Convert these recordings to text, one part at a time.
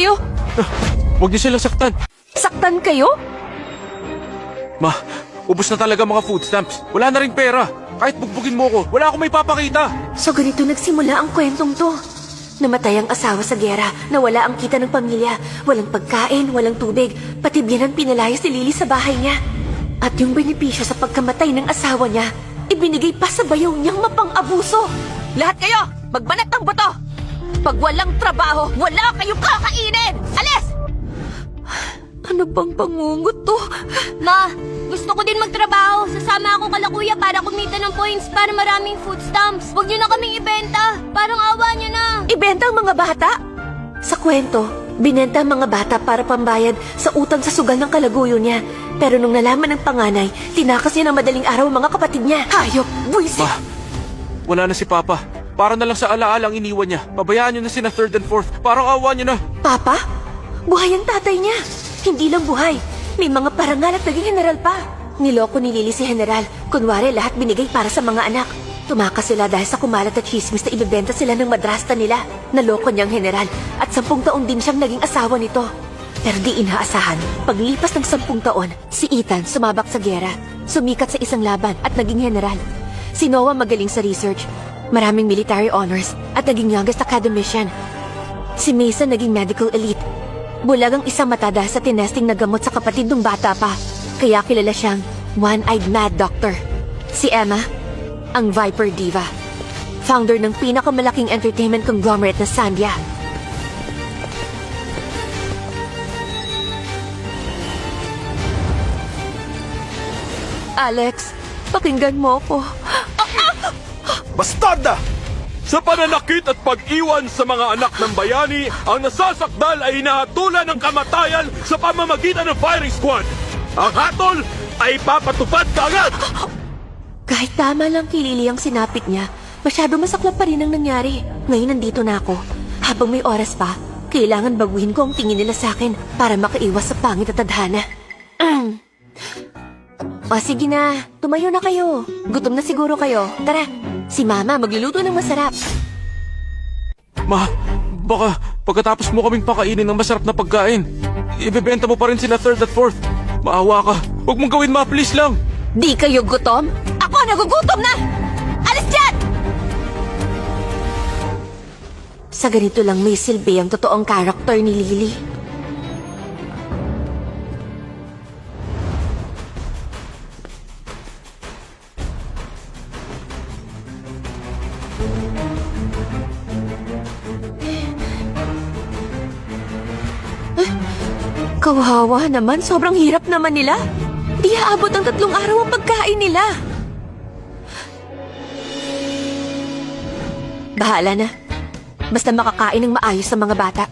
kayo? Huwag niyo sila saktan. Saktan kayo? Ma, ubos na talaga mga food stamps. Wala na ring pera. Kahit bugbugin mo ko, wala akong may papakita. So ganito nagsimula ang kwentong to. Namatay ang asawa sa giyera, nawala ang kita ng pamilya, walang pagkain, walang tubig, pati biyanan pinalayas ni Lily sa bahay niya. At yung benepisyo sa pagkamatay ng asawa niya, ibinigay pa sa bayaw niyang mapang-abuso. Lahat kayo, magbanat ng buto! Pag walang trabaho, wala kayong kakainin! Alis! Ano bang pangungot to? Ma, gusto ko din magtrabaho. Sasama ako kala kuya para kumita ng points para maraming food stamps. Huwag niyo na kaming ibenta. Parang awa niyo na. Ibenta ang mga bata? Sa kwento, binenta ang mga bata para pambayad sa utang sa sugal ng kalaguyo niya. Pero nung nalaman ng panganay, tinakas niya ng madaling araw ang mga kapatid niya. Hayop! Buwisit! Ma, wala na si Papa. Para na lang sa alaala ang iniwan niya. Pabayaan niyo na sina third and fourth. Parang awa niyo na. Papa? Buhay ang tatay niya. Hindi lang buhay. May mga parangal at naging general pa. Niloko ni Lily si General. Kunwari lahat binigay para sa mga anak. Tumakas sila dahil sa kumalat at chismis na ibebenta sila ng madrasta nila. Naloko niyang General at 10 taon din siyang naging asawa nito. Pero di inaasahan, paglipas ng 10 taon, si Ethan sumabak sa giyera, sumikat sa isang laban at naging General. Si Noah magaling sa research, maraming military honors at naging youngest academician. Si Mason naging medical elite. Bulag ang isang mata dahil sa tinesting na gamot sa kapatid ng bata pa. Kaya kilala siyang one-eyed mad doctor. Si Emma, ang Viper Diva. Founder ng pinakamalaking entertainment conglomerate na Sandia. Alex, pakinggan mo ko. Bastarda! Sa pananakit at pag-iwan sa mga anak ng bayani, ang nasasakdal ay hinahatulan ng kamatayan sa pamamagitan ng firing squad. Ang hatol ay papatupad kaagad! Kahit tama lang kay Lily ang sinapit niya, masyado masaklap pa rin ang nangyari. Ngayon nandito na ako. Habang may oras pa, kailangan baguhin ko ang tingin nila sa akin para makaiwas sa pangit at tadhana. O sige na, tumayo na kayo. Gutom na siguro kayo. Tara, si Mama magluluto ng masarap. Ma, baka pagkatapos mo kaming pakainin ng masarap na pagkain, ibebenta mo pa rin sina third at fourth. Maawa ka. Huwag mong gawin, ma, please lang. Di kayo gutom? Ako nagugutom na! Alis dyan! Sa ganito lang may silbi ang totoong karakter ni Lily. Kawawa naman, sobrang hirap naman nila. Di aabot ang 3 araw ang pagkain nila. Bahala na. Basta makakain ng maayos sa mga bata.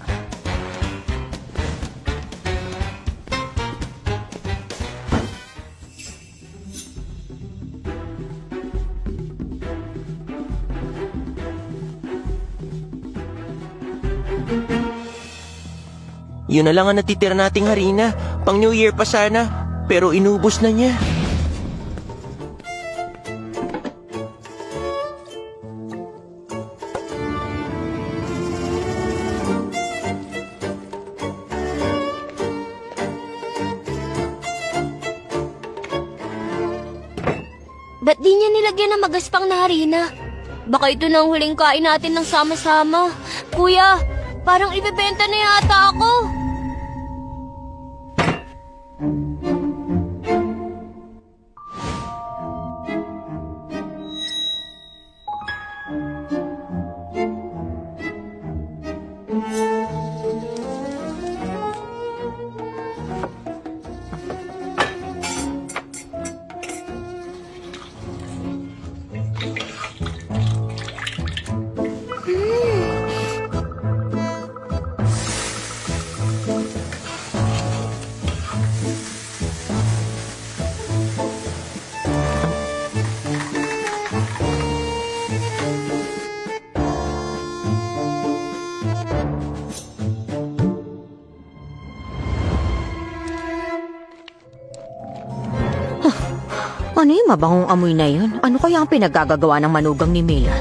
Yun na lang ang natitira nating harina. Pang New Year pa sana. Pero inubos na niya. Ba't di niya nilagyan ng magaspang na harina? Baka ito na ang huling kain natin ng sama-sama. Kuya, parang ibebenta na yata ako. Ano yung mabangong amoy na yun? Ano kaya ang pinagagagawa ng manugang ni Miller?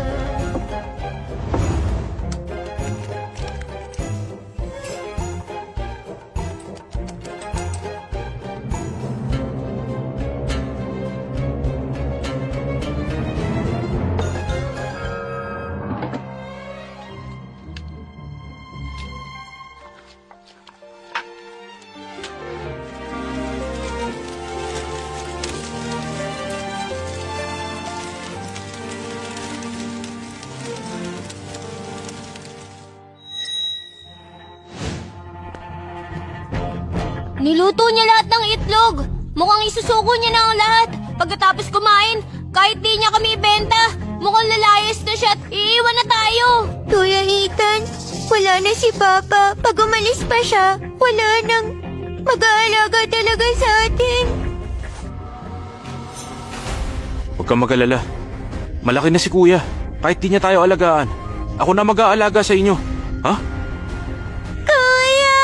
Niluto niya lahat ng itlog. Mukhang isusuko niya na ang lahat. Pagkatapos kumain, kahit di niya kami ibenta, mukhang lalayas na siya at iiwan na tayo. Kuya Ethan, wala na si Papa. Pag umalis pa siya, wala nang mag-aalaga talaga sa atin. Huwag kang mag-alala. Malaki na si Kuya. Kahit di niya tayo alagaan. Ako na mag-aalaga sa inyo. Ha? Kuya!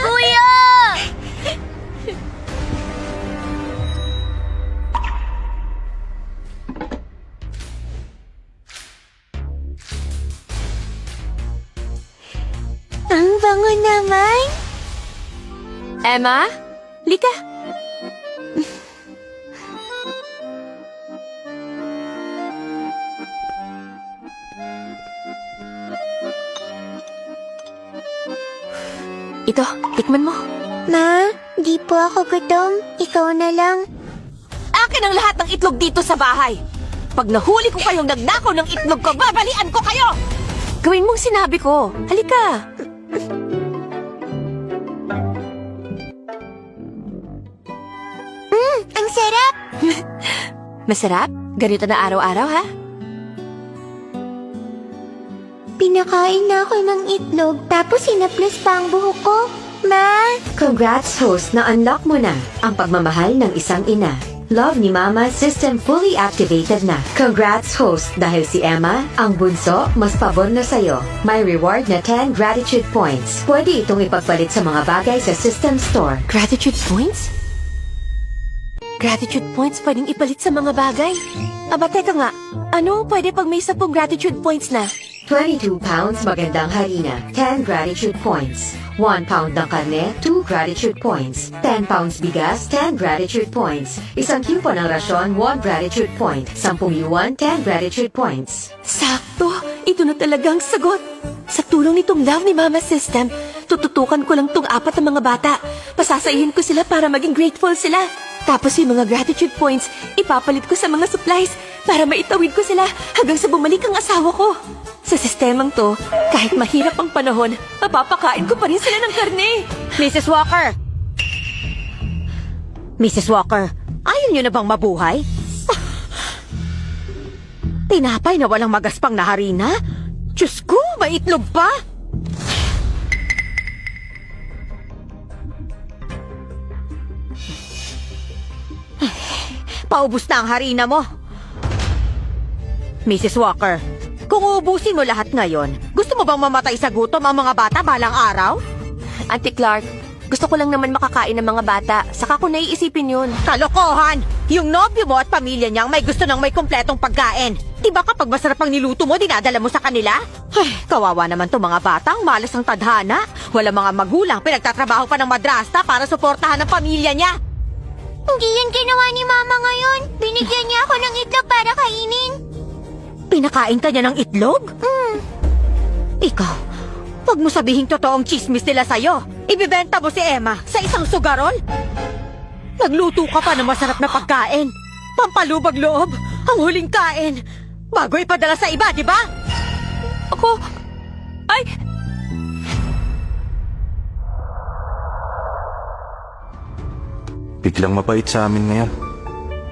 Kuya! Ang bango naman. Emma? Lika. Ito, tikman mo. Ma, di po ako gutom. Ikaw na lang. Akin ang lahat ng itlog dito sa bahay. Pag nahuli ko kayong nagnakaw ng itlog ko, babalian ko kayo! Gawin mong sinabi ko. Halika. Ang sarap. Masarap? Ganito na araw-araw, ha? Pinakain na ako ng itlog, tapos sinaplas pa ang buhok ko. Ma! Congrats, host, na unlock mo na ang pagmamahal ng isang ina. Love ni Mama system fully activated na. Congrats, host, dahil si Emma, ang bunso, mas pabor na sa'yo. May reward na 10 gratitude points. Pwede itong ipagpalit sa mga bagay sa system store. Gratitude points? Gratitude points pwedeng ipalit sa mga bagay. Aba, teka nga. Ano pwede pag may 10 gratitude points na? 22 pounds magandang harina, 10 gratitude points. 1 pound ng karne, 2 gratitude points. 10 pounds bigas, 10 gratitude points. 1 kilo ng rasyon, 1 gratitude point. 10 yuan, 10 gratitude points. Sakto! Ito na talagang sagot! Sa tulong nitong Love ni Mama System, tututukan ko lang tong 4 na mga bata. Pasasayahin ko sila para maging grateful sila. Tapos yung mga gratitude points, ipapalit ko sa mga supplies para maitawid ko sila hanggang sa bumalik ang asawa ko. Sa sistemang to, kahit mahirap ang panahon, mapapakain ko pa rin sila ng karne. Mrs. Walker! Mrs. Walker, ayaw niyo na bang mabuhay? Tinapay na walang magaspang na harina? Diyos ko, may itlog pa! Paubos na ang harina mo. Mrs. Walker, kung uubusin mo lahat ngayon, gusto mo bang mamatay sa gutom ang mga bata balang araw? Auntie Clark, gusto ko lang naman makakain ng mga bata. Saka ko naiisipin yun. Kalokohan! Yung nobyo mo at pamilya niyang may gusto ng may kompletong pagkain. Diba kapag masarap ang niluto mo, dinadala mo sa kanila? Ay, kawawa naman to mga batang, malas ang tadhana. Wala mga magulang, pinagtatrabaho pa ng madrasta para suportahan ang pamilya niya. Hindi yan ginawa ni Mama ngayon. Binigyan niya ako ng itlog para kainin. Pinakain ka niya ng itlog? Ikaw, wag mo sabihing totoong chismis nila sa'yo. Ibibenta mo si Emma sa isang sugarol? Nagluto ka pa ng masarap na pagkain. Pampalubag loob, ang huling kain. Bago ipadala sa iba, di ba? Ako... Ay! Biglang mabait sa amin ngayon.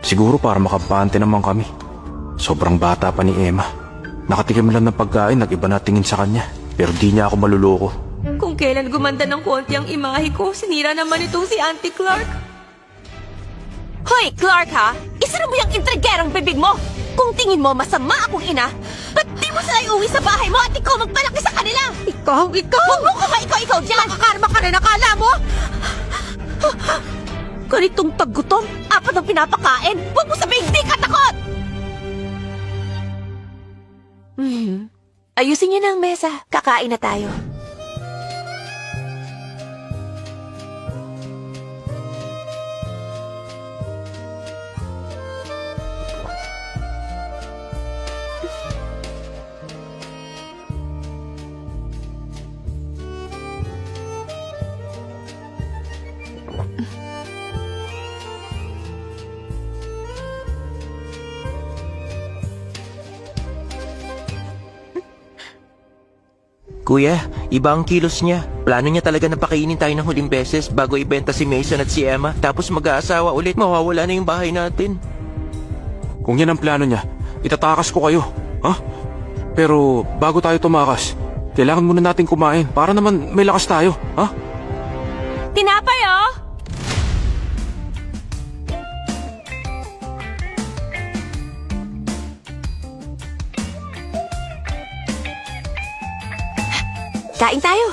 Siguro para makampante naman kami. Sobrang bata pa ni Emma. Nakatikim lang ng pagkain, nag-iba na tingin sa kanya. Pero di niya ako maluloko. Kung kailan gumanda ng konti ang imahe ko, sinira naman itong si Auntie Clark. Hoy, Clark ha! Isara mo yung intrigerang bibig mo! Kung tingin mo masama akong ina, ba't di mo sila iuwi sa bahay mo at ikaw magpalaki sa kanila? Ikaw! Huwag mo kumaikaw-ikaw dyan! Makakarma ka rin, akala mo? Ganitong paggutom, 4 ang pinapakain! Huwag mo sabihin di ka takot! Ayusin niyo na ang mesa. Kakain na tayo. Kuya, iba ang kilos niya. Plano niya talaga na pakainin tayo ng huling beses bago ibenta si Mason at si Emma. Tapos mag-aasawa ulit, mawawala na yung bahay natin. Kung yan ang plano niya, itatakas ko kayo. Ha? Pero bago tayo tumakas, kailangan muna natin kumain para naman may lakas tayo. Ha? Tinapay, oh! Kain tayo.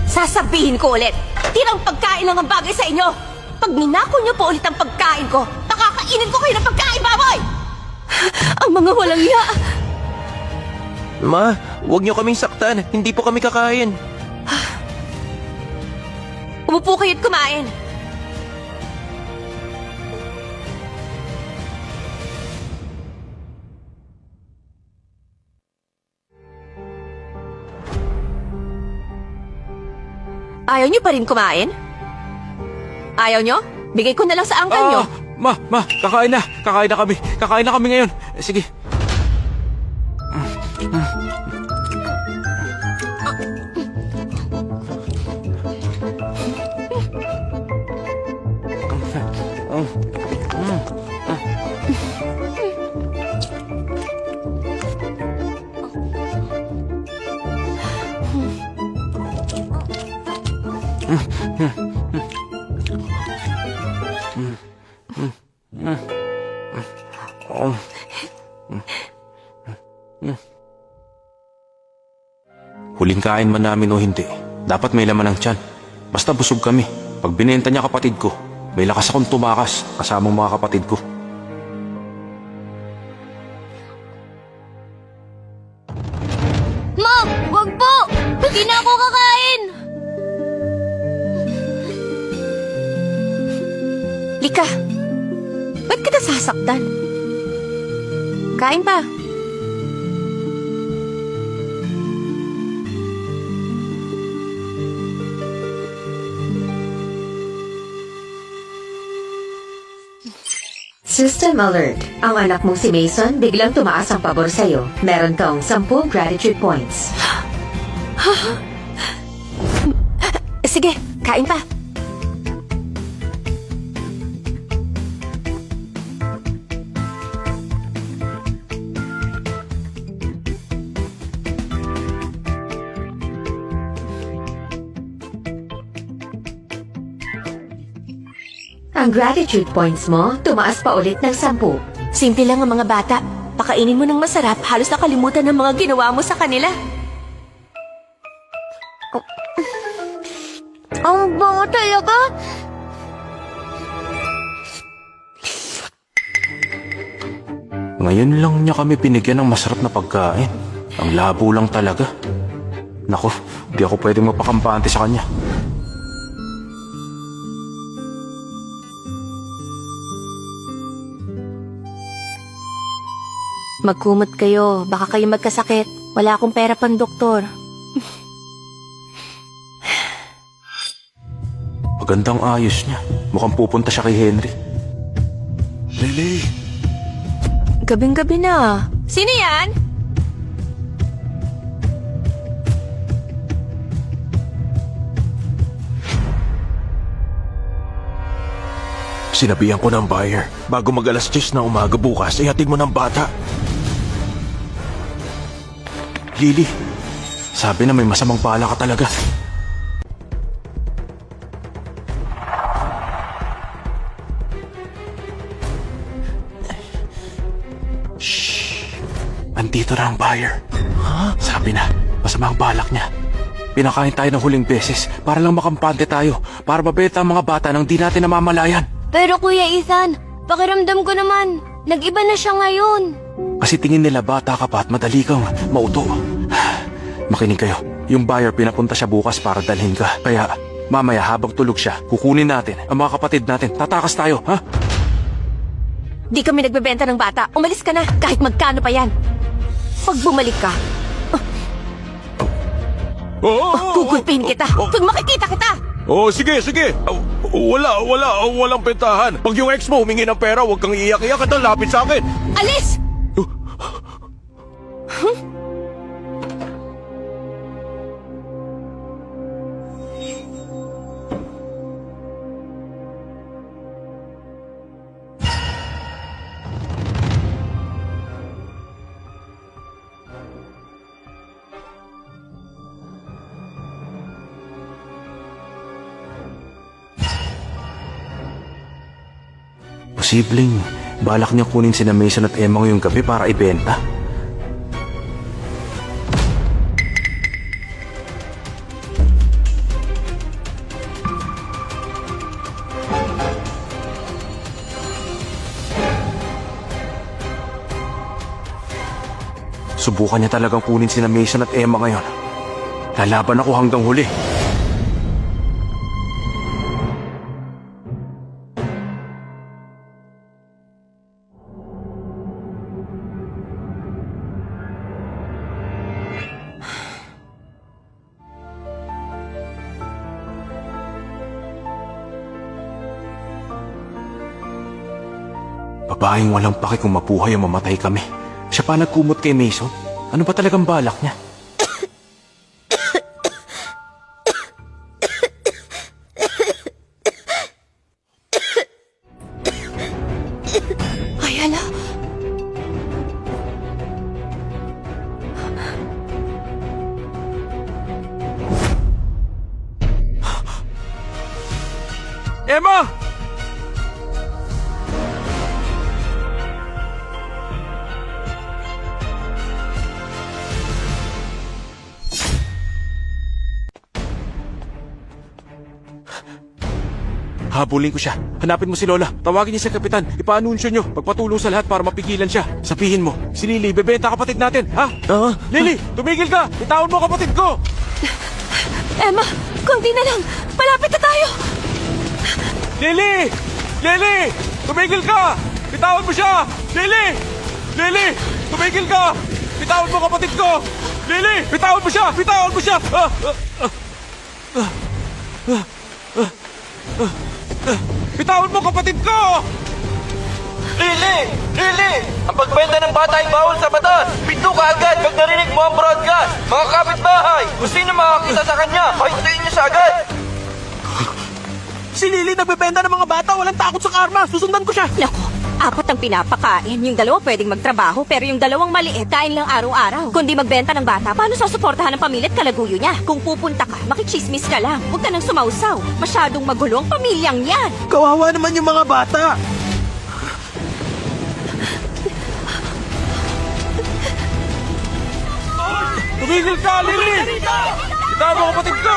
Sasabihin ko ulit, tirang pagkain lang ang bagay sa inyo. Pag ninako niyo po ulit ang pagkain ko, pakakainin ko kayo ng pagkain, baboy! Ang mga walang iya! Ma, huwag niyo kaming saktan. Hindi po kami kakain. Umupo kayo at kumain. Ayaw niyo pa rin kumain? Ayaw niyo? Bigay ko na lang sa angkan niyo. Ma, kakain na. Kakain na kami. Kakain na kami ngayon. Sige. Huling kain man namin o hindi, dapat may laman ng tiyan. Basta busog kami. Pag binenta niya kapatid ko, may lakas akong tumakas kasamang mga kapatid ko. Ma, wag po! Hindi na ako kakain! Lika, ba't ka nasasaktan? Kain pa. System alert. Ang anak mong si Mason biglang tumaas ang pabor sa'yo. Meron kang 10 gratitude points. Sige, kain pa. Ang gratitude points mo, tumaas pa ulit ng 10. Simple lang ang mga bata. Pakainin mo ng masarap, halos nakalimutan ng mga ginawa mo sa kanila. Ang bango talaga. Ngayon lang niya kami binigyan ng masarap na pagkain. Ang labo lang talaga. Nako, di ako pwedeng mapakampante sa kanya. Magkumot kayo, baka kayo magkasakit. Wala akong pera pang doktor. Magandang ayos niya. Mukhang pupunta siya kay Henry. Lily! Gabing-gabi na. Sino yan? Sinabihan ko ng buyer, bago mag-alas 10 na umaga bukas, ihatid mo ng bata. Lily, sabi na may masamang pala ka talaga. Shh! Andito na ang buyer. Sabi na, masamang balak niya. Pinakain tayo ng huling beses para lang makampante tayo, para mabenta ang mga bata nang di natin namamalayan. Pero Kuya Ethan, pakiramdam ko naman, nag-iba na siya ngayon. Kasi tingin nila bata ka pa at madali kang mauto. Makinig kayo, yung buyer pinapunta siya bukas para dalhin ka. Kaya mamaya habang tulog siya, kukunin natin ang mga kapatid natin. Tatakas tayo, ha? Di kami nagbebenta ng bata. Umalis ka na, kahit magkano pa yan. Pag bumalik ka, gugulpin kita. Pag makikita kita! Oh, sige. Walang pentahan. Pag yung ex mo humingi ng pera, huwag kang iiyak-iyak at lapit sa akin. Alis! Posibleng balak niya kunin sina Mason at Emma ngayong gabi para ibenta. Subukan niya talagang kunin sina Mason at Emma ngayon. Lalaban ako hanggang huli. Babaeng walang paki kung mabuhay o mamatay kami. Siya pa nagkumot kay Mason. Ano ba talagang balak niya? Ay, hala. Emma! Habulin ko siya. Hanapin mo si Lola. Tawagin niya sa kapitan. Ipaanunsyo nyo. Pagpatulong sa lahat para mapigilan siya. Sabihin mo, si Lily, bebenta kapatid natin, ha? Lily, tumigil ka! Itawan mo kapatid ko! Emma, konti na lang. Malapit na tayo. Lily! Lily! Tumigil ka! Bitawan mo siya! Lily! Lily! Tumigil ka! Bitawan mo kapatid ko! Lily! Bitawan mo siya! Bitawan mo siya! Bitawan mo kapatid ko! Lily! Lily! Ang pagbenta ng bata ay bawal sa batas! Pinto ka agad pag narinig mo ang broadcast! Mga kapitbahay! Kung sino makakita sa kanya, kahintayin niyo siya agad! Si Lily nagbebenta ng mga bata, walang takot sa karma. Susundan ko siya. Naku, 4 ang pinapakain. Yung 2 pwedeng magtrabaho, pero yung 2 maliit, kain lang araw-araw. Kung di magbenta ng bata, paano sasuportahan ang pamilya at kalaguyo niya? Kung pupunta ka, makichismis ka lang. Huwag ka nang sumausaw. Masyadong magulo ang pamilyang yan. Kawawa naman yung mga bata! Tumigil ka, Lily! Bitawan mo kapatid ko!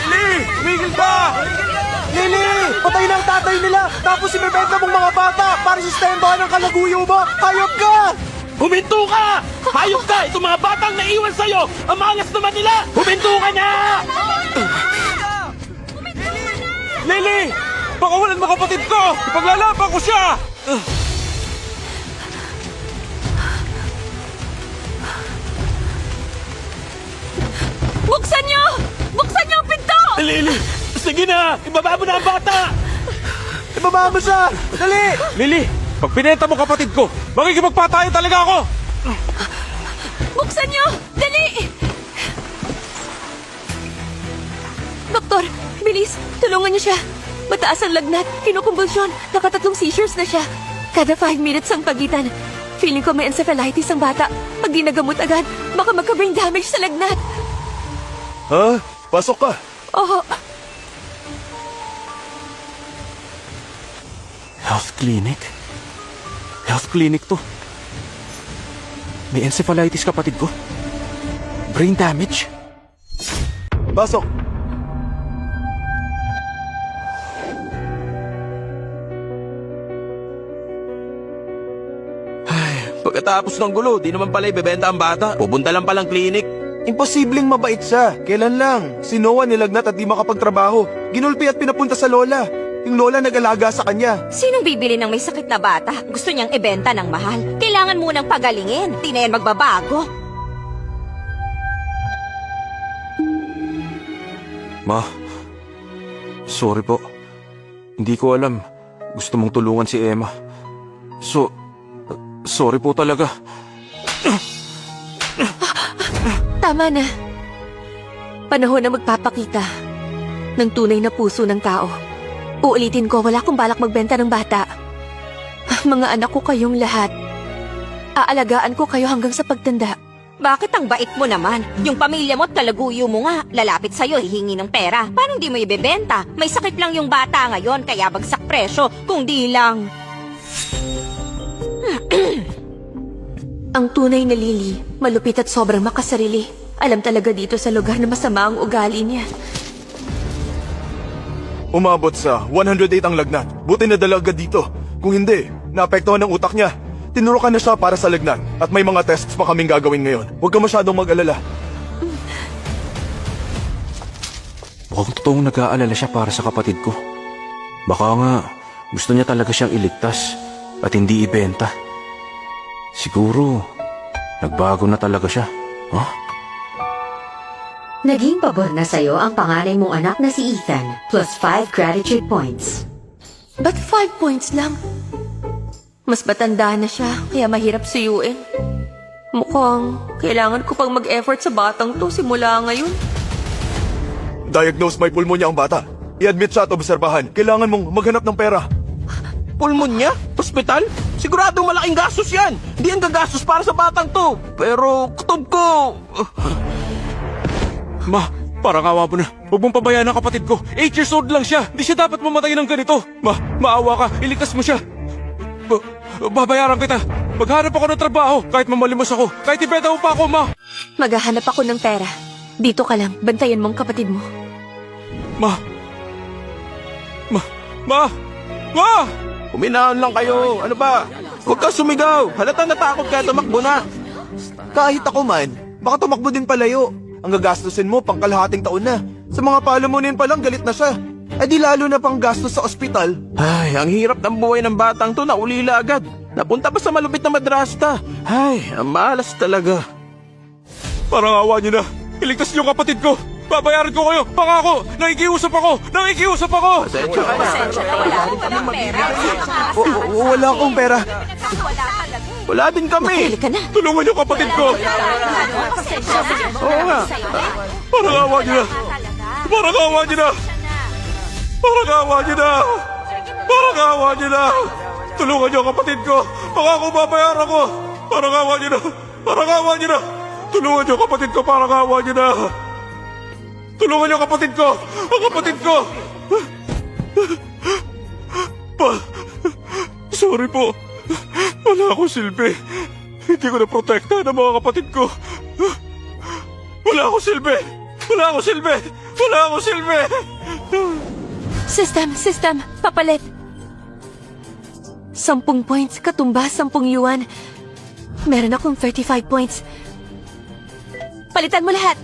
Lily! Tumigil ka! Lily! Patay na ang tatay nila! Tapos ibebenta mong mga bata para sustentuhan ng kalaguyo mo! Hayop ka! Huminto ka! Hayop ka! Itong mga batang naiwan sa'yo! Ang malas naman nila! Huminto ka na! Lily! Pakawalan mo kapatid ko! Ipaglalaban ko siya! Buksan niyo! Buksan niyo ang pinto! Lily! Sige na! Ibaba mo na ang bata! Ibaba mo siya! Dali! Lily! Pag pinenta mo kapatid ko, makikipagpatayan talaga ako! Buksan niyo! Dali! Doktor, bilis! Tulungan niyo siya! Mataas ang lagnat, kinukumbulsyon, nakatatlong seizures na siya. Kada 5 minutes ang pagitan. Feeling ko may encephalitis ang bata. Pag di nagamot agad, baka magka-brain damage sa lagnat. Ha? Pasok ka! Oo. Health clinic? Health clinic to. May encephalitis kapatid ko. Brain damage. Pasok! Pagkatapos ng gulo, di naman pala ibebenta ang bata. Pupunta lang palang klinik. Imposibleng mabait siya. Kailan lang? Si Noah nilagnat at di makapagtrabaho. Ginulpi at pinapunta sa lola. Yung lola nag-alaga sa kanya. Sinong bibili ng may sakit na bata? Gusto niyang ibenta ng mahal. Kailangan munang pagalingin. Di na yan magbabago. Ma, sorry po. Hindi ko alam. Gusto mong tulungan si Emma. Sorry po talaga. Tama na. Panahon na magpapakita ng tunay na puso ng tao. Uulitin ko, wala akong balak magbenta ng bata. Mga anak ko kayong lahat. Aalagaan ko kayo hanggang sa pagtanda. Bakit ang bait mo naman? Yung pamilya mo at kalaguyo mo nga. Lalapit sa'yo, hihingi ng pera. Paano di mo ibebenta? May sakit lang yung bata ngayon, kaya bagsak presyo. Kung di lang... Ang tunay na Lily, malupit at sobrang makasarili. Alam talaga dito sa lugar na masama ang ugali niya. Umabot sa 108 ang lagnat. Buti na dalaga dito. Kung hindi, naapektuhan ng utak niya. Tinurukan na siya para sa lagnat. At may mga tests pa kaming gagawin ngayon. Huwag ka masyadong mag-alala. Mukhang totoong nag-aalala siya para sa kapatid ko. Baka nga, gusto niya talaga siyang iligtas at hindi ibenta. Siguro, nagbago na talaga siya. Huh? Naging pabor na sa'yo ang panganay mong anak na si Ethan, plus 5 gratitude points. Ba't 5 points lang? Mas matanda na siya, kaya mahirap suyuin. Mukhang kailangan ko pang mag-effort sa batang to simula ngayon. Diagnose may pulmonya ang bata. I-admit siya at obserbahan. Kailangan mong maghanap ng pera. Pulmonya? Hospital? Sigurado malaking gastos yan. Hindi ang gagastos para sa batang to. Pero kutob ko... Ma, parang awa mo na. Huwag mong pabayaan ang kapatid ko. 8 years old lang siya. Di siya dapat mamatay ng ganito. Maawa ka. Iligtas mo siya. Babayaran kita. Maghanap ako ng trabaho. Kahit mamalimos ako. Kahit ibenta mo pa ako, ma. Maghahanap ako ng pera. Dito ka lang, bantayan mo ang kapatid mo. Ma! Uminahon lang kayo. Ano ba? Huwag ka sumigaw. Halata natakot kaya tumakbo na. Kahit ako man, baka tumakbo din palayo. Ang gagastusin mo pang kalahating taon na. Sa mga palamunin pa lang galit na siya. Eh di lalo na pang gastos sa ospital. Ay, ang hirap ng buhay ng batang to na ulila agad. Napunta pa sa malupit na madrasta. Ay, ang malas talaga. Parang awa niyo na. Iligtas niyo ang kapatid ko. Babayaran ko kayo. Pangako. Nakikiusap ako. Pasensya ka na. Wala akong pera. Wala din kami. Makilig ka na. Tulungan niyo kapatid ko. Oo nga. Parang awa niyo na. Parang awa niyo na. Parang awa niyo na. Parang awa niyo na. Tulungan niyo ang kapatid ko. Pangako babayaran ko. Parang awa niyo na. Parang awa niyo na. Tulungan niyo ang kapatid ko. Parang awa niyo na. Tulungan niyo ang kapatid ko. Ang kapatid ko. Sorry po. Wala akong silbi. Hindi ko na-protektahan ang mga kapatid ko. Wala akong silbi. Wala akong silbi. Wala akong silbi. System, papalit. 10 points, katumbas 10 yuan. Meron akong 35 points. Palitan mo lahat.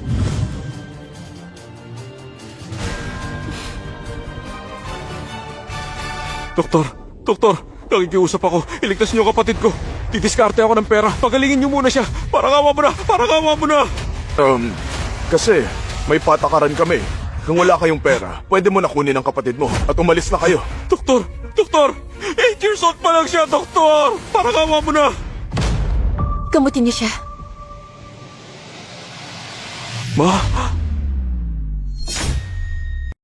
Doktor, nakikiusap ako. Iligtas niyo ang kapatid ko. Didiskarte ako ng pera. Pagalingin niyo muna siya. Parang awa mo na. Kasi may patakaran kami. Kung wala kayong pera, pwede mo na kunin ang kapatid mo at umalis na kayo. Doktor! 8 years old pa lang siya, doktor! Parang awa mo na. Gamutin niyo siya. Ma?